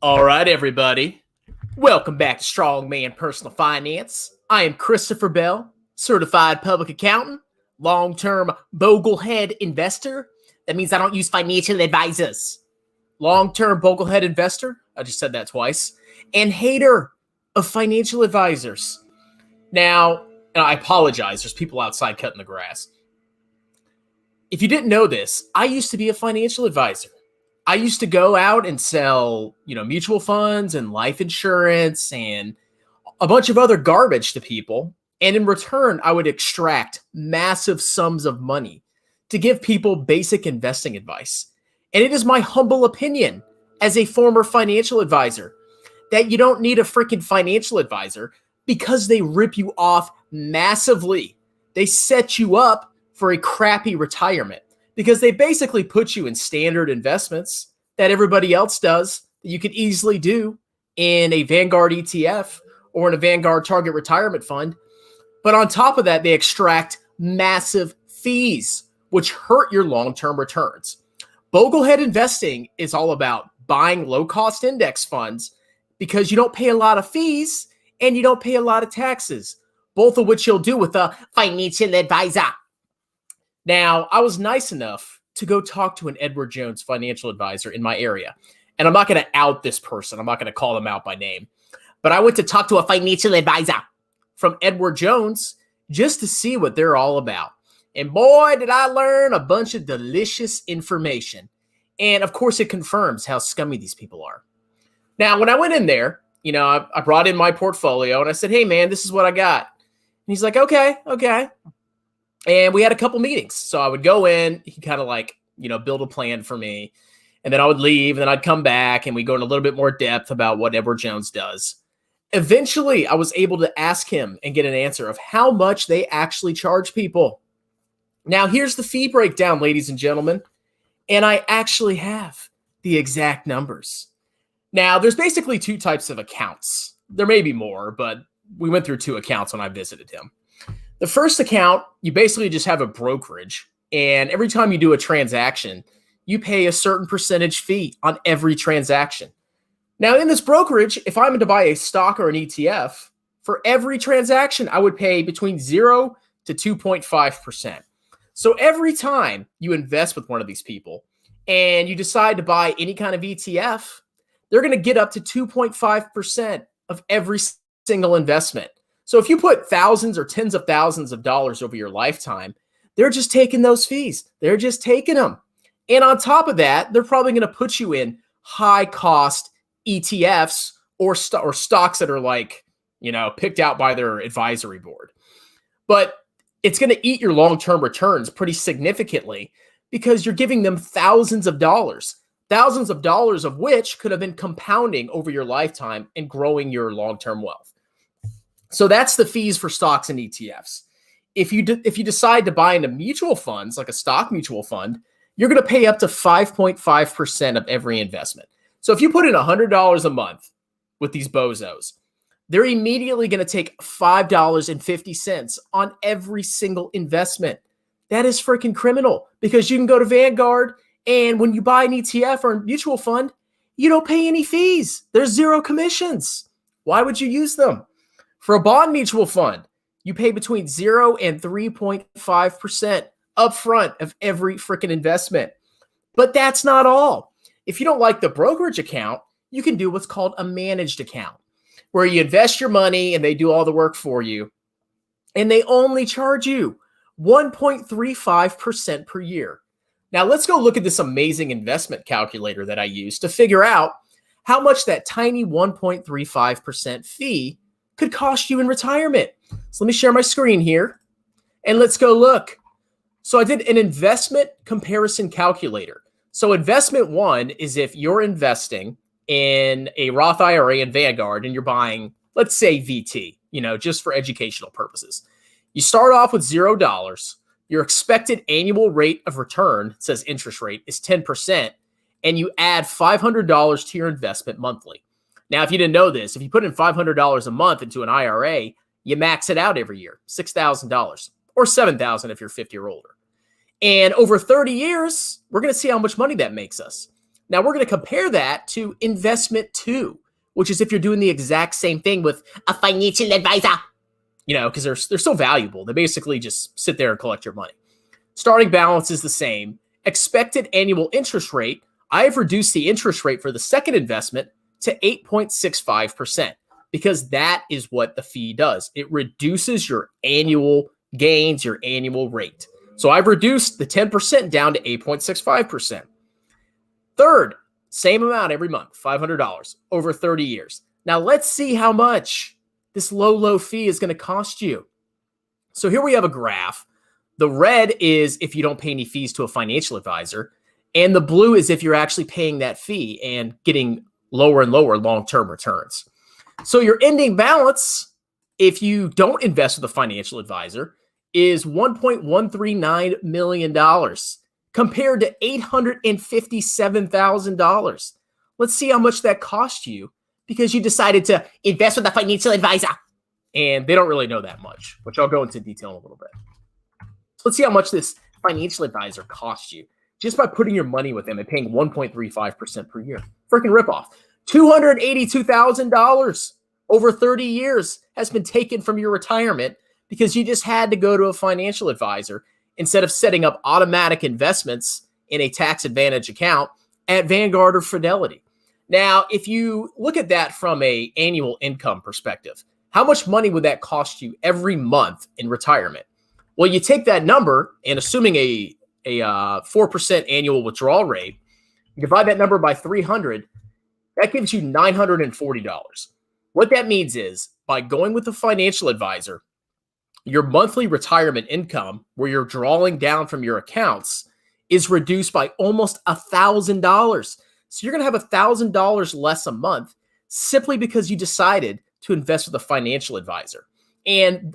All right, everybody. Welcome back to Strongman Personal Finance. I am Christopher Bell, certified public accountant, long-term boglehead investor. That means I don't use financial advisors. Long-term boglehead investor, I just said that twice, and hater of financial advisors. Now, I apologize. There's people outside cutting the grass. If you didn't know this, I used to be a financial advisor. I used to go out and sell, mutual funds and life insurance and a bunch of other garbage to people. And in return, I would extract massive sums of money to give people basic investing advice. And it is my humble opinion as a former financial advisor that you don't need a freaking financial advisor because they rip you off massively. They set you up for a crappy retirement because they basically put you in standard investments that everybody else does that you could easily do in a Vanguard ETF or in a Vanguard Target Retirement Fund. But on top of that, they extract massive fees, which hurt your long-term returns. Boglehead investing is all about buying low-cost index funds because you don't pay a lot of fees and you don't pay a lot of taxes, both of which you'll do with a financial advisor. Now, I was nice enough to go talk to an Edward Jones financial advisor in my area. And I'm not going to out this person. I'm not going to call them out by name. But I went to talk to a financial advisor from Edward Jones just to see what they're all about. And boy, did I learn a bunch of delicious information. And of course, it confirms how scummy these people are. Now, when I went in there, I brought in my portfolio and I said, hey, man, this is what I got. And he's like, okay. And we had a couple meetings. So I would go in, he kind of build a plan for me. And then I would leave and then I'd come back and we go in a little bit more depth about what Edward Jones does. Eventually, I was able to ask him and get an answer of how much they actually charge people. Now, here's the fee breakdown, ladies and gentlemen. And I actually have the exact numbers. Now, there's basically two types of accounts. There may be more, but we went through two accounts when I visited him. The first account, you basically just have a brokerage. And every time you do a transaction, you pay a certain percentage fee on every transaction. Now, in this brokerage, if I'm to buy a stock or an ETF, for every transaction, I would pay between 0 to 2.5%. So every time you invest with one of these people and you decide to buy any kind of ETF, they're going to get up to 2.5% of every single investment. So if you put thousands or tens of thousands of dollars over your lifetime, they're just taking those fees. They're just taking them. And on top of that, they're probably going to put you in high cost ETFs or stocks that are picked out by their advisory board. But it's going to eat your long-term returns pretty significantly because you're giving them thousands of dollars of which could have been compounding over your lifetime and growing your long-term wealth. So that's the fees for stocks and ETFs. If you decide to buy into mutual funds, like a stock mutual fund, you're going to pay up to 5.5% of every investment. So if you put in $100 a month with these bozos, they're immediately going to take $5.50 on every single investment. That is freaking criminal because you can go to Vanguard and when you buy an ETF or a mutual fund, you don't pay any fees. There's zero commissions. Why would you use them? For a bond mutual fund, you pay between 0 and 3.5% upfront of every freaking investment. But that's not all. If you don't like the brokerage account, you can do what's called a managed account, where you invest your money and they do all the work for you. And they only charge you 1.35% per year. Now let's go look at this amazing investment calculator that I use to figure out how much that tiny 1.35% fee could cost you in retirement. So let me share my screen here and let's go look. So I did an investment comparison calculator. So investment one is if you're investing in a Roth IRA in Vanguard and you're buying, let's say VT, just for educational purposes. You start off with $0. Your expected annual rate of return, it says interest rate, is 10%, and you add $500 to your investment monthly. Now, if you didn't know this, if you put in $500 a month into an IRA, you max it out every year, $6,000 or $7,000 if you're 50 or older. And over 30 years, we're going to see how much money that makes us. Now we're going to compare that to investment 2, which is if you're doing the exact same thing with a financial advisor, because they're so valuable. They basically just sit there and collect your money. Starting balance is the same. Expected annual interest rate, I have reduced the interest rate for the second investment to 8.65% because that is what the fee does. It reduces your annual gains, your annual rate. So I've reduced the 10% down to 8.65%. Third, same amount every month, $500 over 30 years. Now let's see how much this low fee is going to cost you. So here we have a graph. The red is if you don't pay any fees to a financial advisor, and the blue is if you're actually paying that fee and getting lower and lower long-term returns. So your ending balance, if you don't invest with a financial advisor, is $1.139 million compared to $857,000. Let's see how much that cost you because you decided to invest with a financial advisor. And they don't really know that much, which I'll go into detail in a little bit. So let's see how much this financial advisor costs you just by putting your money with them and paying 1.35% per year. Freaking ripoff. $282,000 over 30 years has been taken from your retirement because you just had to go to a financial advisor instead of setting up automatic investments in a tax advantage account at Vanguard or Fidelity. Now, if you look at that from an annual income perspective, how much money would that cost you every month in retirement? Well, you take that number and assuming a 4% annual withdrawal rate, you divide that number by 300, that gives you $940. What that means is by going with a financial advisor, your monthly retirement income, where you're drawing down from your accounts, is reduced by almost $1,000. So you're going to have $1,000 less a month simply because you decided to invest with a financial advisor. And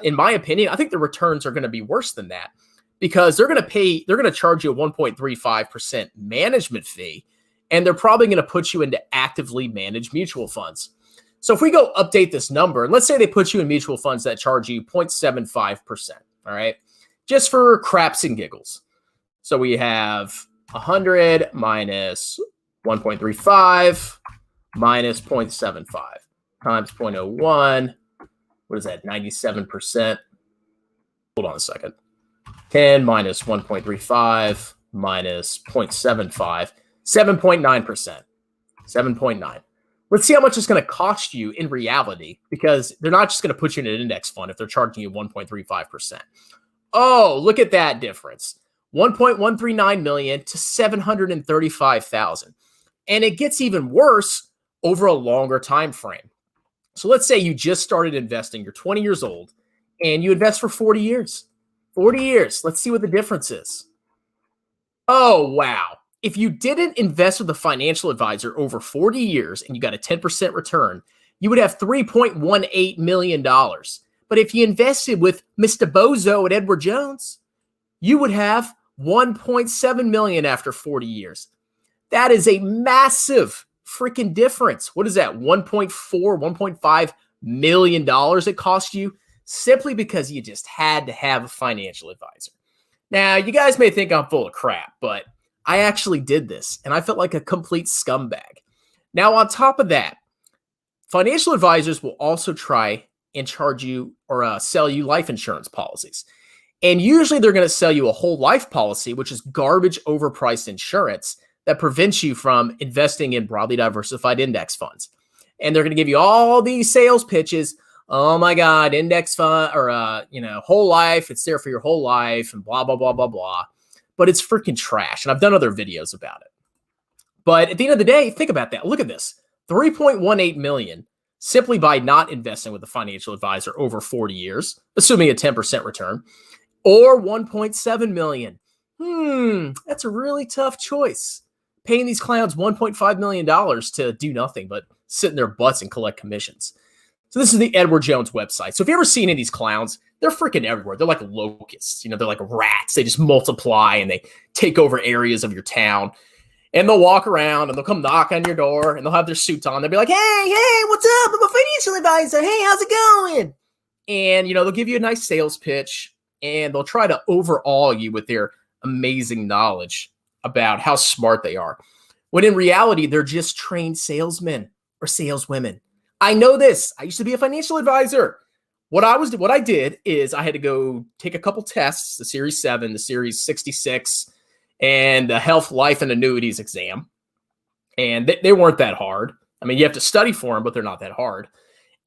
in my opinion, I think the returns are going to be worse than that because they're going to charge you a 1.35% management fee, and they're probably going to put you into actively managed mutual funds. So if we go update this number, and let's say they put you in mutual funds that charge you 0.75%, all right, just for craps and giggles. So we have 100 minus 1.35 minus 0.75 times 0.01. What is that, 97%? Hold on a second. 10 minus 1.35 minus 0.75, 7.9%. 7.9. Let's see how much it's going to cost you in reality because they're not just going to put you in an index fund if they're charging you 1.35%. Oh, look at that difference. 1.139 million to 735,000. And it gets even worse over a longer time frame. So let's say you just started investing, you're 20 years old, and you invest for 40 years. 40 years. Let's see what the difference is. Oh, wow. If you didn't invest with a financial advisor over 40 years and you got a 10% return, you would have $3.18 million. But if you invested with Mr. Bozo at Edward Jones, you would have $1.7 million after 40 years. That is a massive freaking difference. What is that? $1.5 million it cost you simply because you just had to have a financial advisor. Now, you guys may think I'm full of crap, but I actually did this and I felt like a complete scumbag. Now, on top of that, financial advisors will also try and charge you or sell you life insurance policies. And usually they're going to sell you a whole life policy, which is garbage overpriced insurance that prevents you from investing in broadly diversified index funds. And they're going to give you all these sales pitches. Oh my God, index fund or, whole life. It's there for your whole life and blah, blah, blah, blah, blah. But it's freaking trash. And I've done other videos about it. But at the end of the day, think about that. Look at this. 3.18 million simply by not investing with a financial advisor over 40 years, assuming a 10% return, or 1.7 million. That's a really tough choice. Paying these clowns $1.5 million to do nothing but sit in their butts and collect commissions. So this is the Edward Jones website. So if you ever seen any of these clowns, they're freaking everywhere. They're like locusts. They're like rats. They just multiply and they take over areas of your town. And they'll walk around and they'll come knock on your door and they'll have their suits on. They'll be like, hey, what's up? I'm a financial advisor. Hey, how's it going? And, they'll give you a nice sales pitch and they'll try to overawe you with their amazing knowledge about how smart they are. when in reality, they're just trained salesmen or saleswomen. I know this. I used to be a financial advisor. What I did is I had to go take a couple tests, the Series 7, the Series 66, and the Health, Life, and Annuities exam. And they weren't that hard. I mean, you have to study for them, but they're not that hard.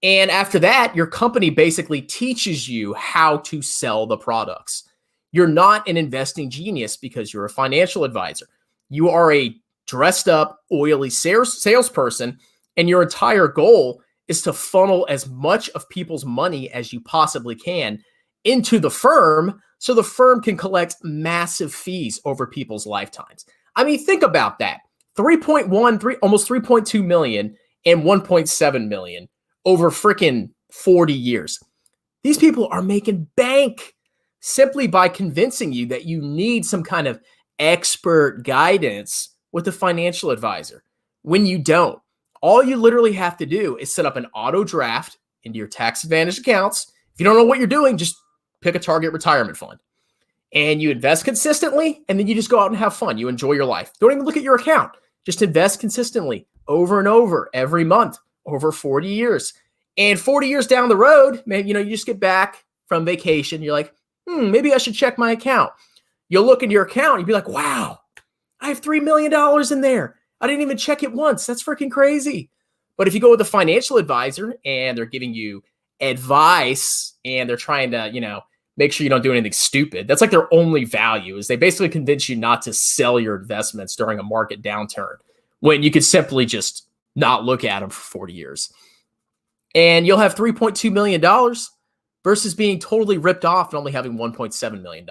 And after that, your company basically teaches you how to sell the products. You're not an investing genius because you're a financial advisor. You are a dressed up, oily salesperson, and your entire goal is to funnel as much of people's money as you possibly can into the firm so the firm can collect massive fees over people's lifetimes. I mean, think about that. 3.1, almost 3.2 million and 1.7 million over freaking 40 years. These people are making bank simply by convincing you that you need some kind of expert guidance with a financial advisor when you don't. All you literally have to do is set up an auto draft into your tax advantage accounts. If you don't know what you're doing, just pick a target retirement fund and you invest consistently, and then you just go out and have fun. You enjoy your life. Don't even look at your account. Just invest consistently over and over every month over 40 years. And 40 years down the road, maybe, you just get back from vacation. You're like, maybe I should check my account. You'll look into your account. You'll be like, wow, I have $3 million in there. I didn't even check it once. That's freaking crazy. But if you go with a financial advisor and they're giving you advice and they're trying to, make sure you don't do anything stupid. That's like their only value is they basically convince you not to sell your investments during a market downturn when you could simply just not look at them for 40 years. And you'll have $3.2 million versus being totally ripped off and only having $1.7 million.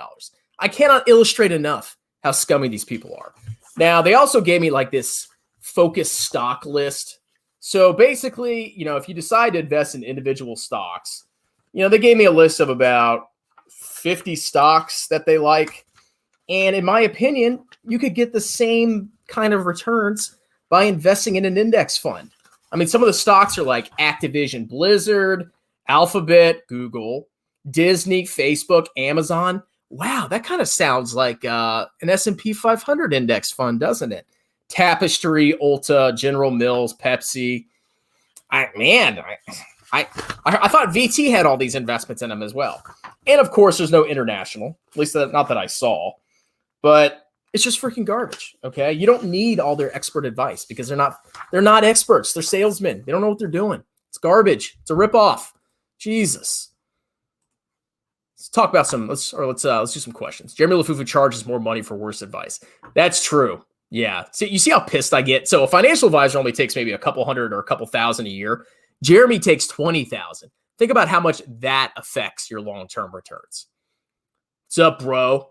I cannot illustrate enough how scummy these people are. Now, they also gave me like this focus stock list. So basically, if you decide to invest in individual stocks, they gave me a list of about 50 stocks that they like. And in my opinion, you could get the same kind of returns by investing in an index fund. I mean, some of the stocks are like Activision Blizzard, Alphabet, Google, Disney, Facebook, Amazon. Wow, that kind of sounds like an S&P 500 index fund, doesn't it? Tapestry, Ulta, General Mills, Pepsi. I thought VT had all these investments in them as well. And of course, there's no international, at least not that I saw. But it's just freaking garbage, okay? You don't need all their expert advice because they're not experts. They're salesmen. They don't know what they're doing. It's garbage. It's a ripoff. Jesus. Let's talk about let's do some questions. Jeremy LaFufu charges more money for worse advice. That's true. Yeah. See, you see how pissed I get? So a financial advisor only takes maybe a couple hundred or a couple thousand a year. Jeremy takes 20,000. Think about how much that affects your long-term returns. What's up, bro?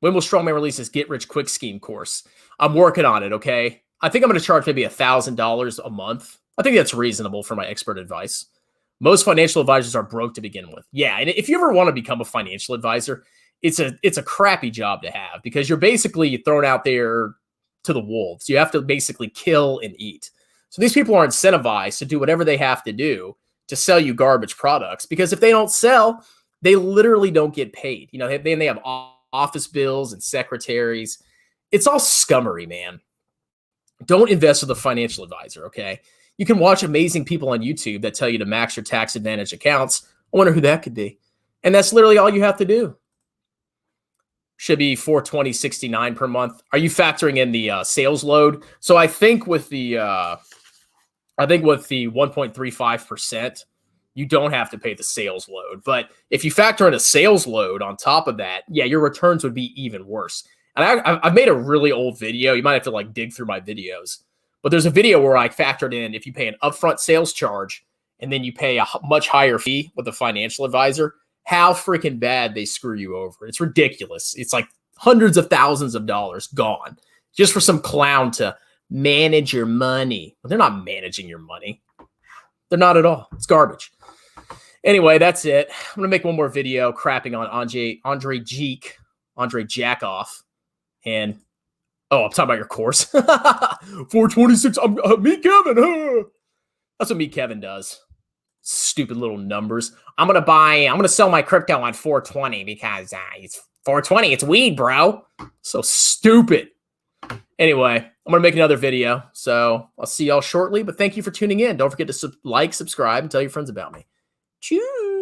When will Strongman release his Get Rich Quick Scheme course? I'm working on it, okay? I think I'm going to charge maybe $1,000 a month. I think that's reasonable for my expert advice. Most financial advisors are broke to begin with. Yeah, and if you ever want to become a financial advisor, it's a crappy job to have because you're basically thrown out there to the wolves. You have to basically kill and eat. So these people are incentivized to do whatever they have to do to sell you garbage products because if they don't sell, they literally don't get paid. They have office bills and secretaries. It's all scummery, man. Don't invest with a financial advisor, okay? You can watch amazing people on YouTube that tell you to max your tax advantage accounts. I wonder who that could be. And that's literally all you have to do. Should be $420.69 per month. Are you factoring in the sales load? So I think with the 1.35%, you don't have to pay the sales load. But if you factor in a sales load on top of that, yeah, your returns would be even worse. And I've made a really old video. You might have to dig through my videos. But there's a video where I factored in if you pay an upfront sales charge and then you pay a much higher fee with a financial advisor, how freaking bad they screw you over. It's ridiculous. It's like hundreds of thousands of dollars gone just for some clown to manage your money. But they're not managing your money. They're not at all. It's garbage. Anyway, that's it. I'm going to make one more video crapping on Andre Jackoff. And, I'm talking about your course. 426. Meet Kevin. That's what Meet Kevin does. Stupid little numbers. I'm going to sell my crypto on 420 because it's 420. It's weed, bro. So stupid. Anyway, I'm going to make another video, so I'll see y'all shortly, but thank you for tuning in. Don't forget to like, subscribe, and tell your friends about me. Cheers.